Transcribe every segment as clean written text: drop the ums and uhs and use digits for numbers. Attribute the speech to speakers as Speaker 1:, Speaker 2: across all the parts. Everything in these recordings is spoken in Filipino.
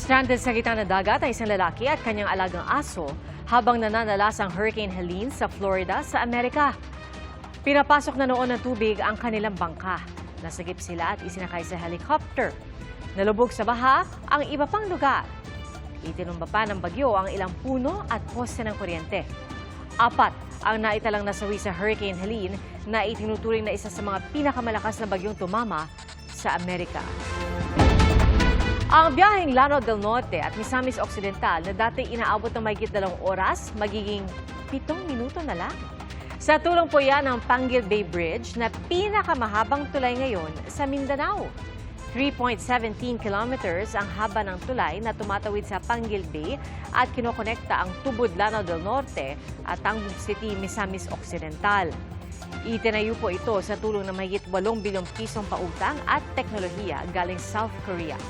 Speaker 1: Stranded sa gitna ng dagat ang isang lalaki at kanyang alagang aso habang nananalas ang Hurricane Helene sa Florida sa Amerika. Pinapasok na noon ng tubig ang kanilang bangka. Nasagip sila at isinakay sa helicopter. Nalubog sa baha ang iba pang lugar. Itinumba pa ng bagyo ang ilang puno at poste ng kuryente. 4 ang naitalang nasawi sa Hurricane Helene na itinuturing na isa sa mga pinakamalakas na bagyong tumama sa Amerika. Ang biyaheng Llano del Norte at Misamis Occidental na dati inaabot ng mahigit 2 oras, magiging 7 minuto na lang. Sa tulong po yan ng Panguil Bay Bridge na pinakamahabang tulay ngayon sa Mindanao. 3.17 kilometers ang haba ng tulay na tumatawid sa Panguil Bay at kinokonekta ang Tubod Llano del Norte at Tangub City, Misamis Occidental. Itinayo po ito sa tulong ng mahigit 8 bilyong pisong pautang at teknolohiya galing South Korea.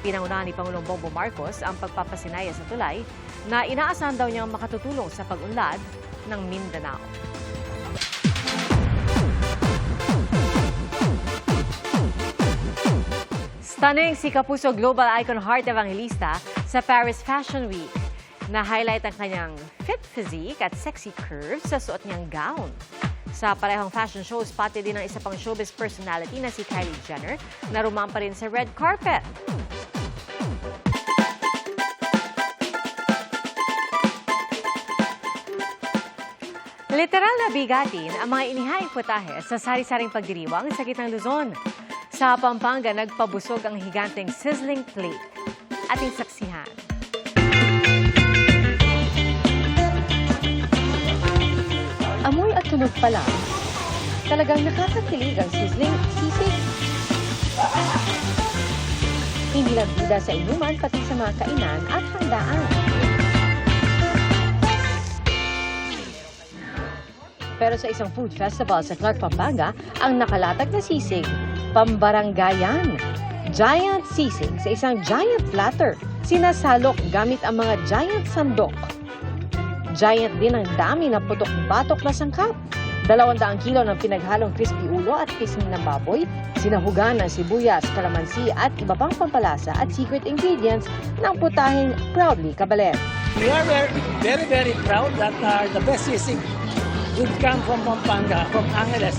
Speaker 1: Pinangunahan ni Pangulong Bongbong Marcos ang pagpapasinaya sa tulay na inaasahan daw niyang makatutulong sa pag-unlad ng Mindanao. Stunning si Kapuso Global Icon Heart Evangelista sa Paris Fashion Week. Na-highlight ang kanyang fit physique at sexy curves sa suot niyang gown. Sa parehong fashion show, spotted din ang isa pang showbiz personality na si Kylie Jenner na rumampa rin sa red carpet. Literal na bigatin ang mga inihaing putahe sa sari-saring pagdiriwang sa gitnang Luzon. Sa Pampanga, nagpabusog ang higanteng sizzling plate. Ating saksihan.
Speaker 2: Amoy at tunog pa lang, talagang nakakakilig ang sizzling sisig. Hindi lang bida sa inuman, pati sa mga kainan at handaan. Pero sa isang food festival sa Clark, Pampanga, ang nakalatag na sisig, pambaranggayan. Giant sisig sa isang giant platter. Sinasalok gamit ang mga giant sandok. Giant din ang dami ng putok-batok na sangkap. 200 kilo ng pinaghalong crispy ulo at pisngi ng baboy, sinahugan ng sibuyas, kalamansi at iba pang pampalasa at secret ingredients ng putaheng proudly Cabalet.
Speaker 3: We are very proud that the best sisig would come from Pampanga, from Angeles.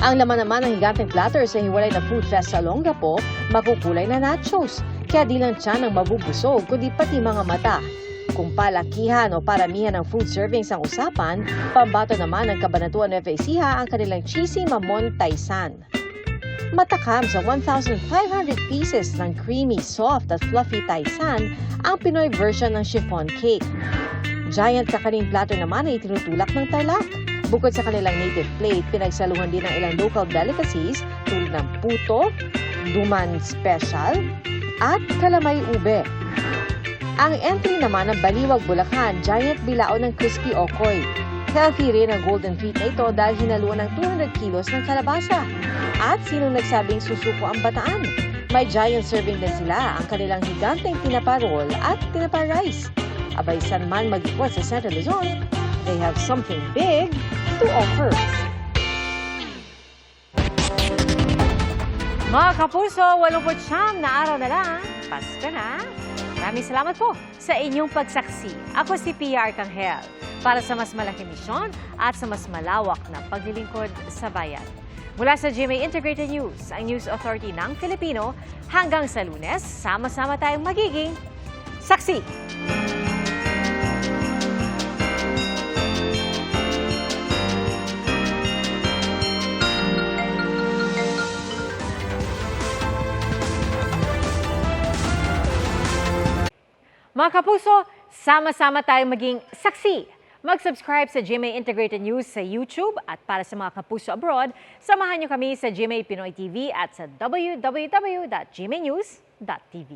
Speaker 2: Ang laman naman ng higanteng platter sa hiwalay na food fest sa Olongapo, makukulay na nachos. Kaya di lang tiyan ang mabubusog, kundi pati mga mata. Kung palakihan o paramihan ng food servings ang usapan, pambato naman ng Kabanatuan Nueva Ecija ang kanilang cheesy mamon taisan. Matakam sa 1,500 pieces ng creamy, soft at fluffy taisan ang Pinoy version ng chiffon cake. Giant kakaning platter naman ay tinutulak ng Tarlac. Bukod sa kanilang native plate, pinagsaluhan din ng ilang local delicacies tulad ng puto, duman special, at kalamay ube. Ang entry naman ng Baliwag, Bulacan, giant bilao ng crispy okoy. Healthy rin ang golden feet na ito dahil hinaluan ng 200 kilos ng kalabasa. At sinong nagsabing susuko ang bataan? May giant serving din sila, ang kanilang higanteng tinapa roll at tinapa rice. Abay san man mag-ikot sa Central Luzon, they have something big to offer.
Speaker 1: Mga kapuso, 89 na araw na lang. Pasko na. Maraming salamat po sa inyong pagsaksi. Ako si PR Kanghel para sa mas malaking misyon at sa mas malawak na paglilingkod sa bayan. Mula sa GMA Integrated News, ang News Authority ng Filipino, hanggang sa Lunes, sama-sama tayong magiging saksi. Mga kapuso, sama-sama tayong maging saksi. Mag-subscribe sa GMA Integrated News sa YouTube at para sa mga kapuso abroad, samahan niyo kami sa GMA Pinoy TV at sa www.gmanews.tv.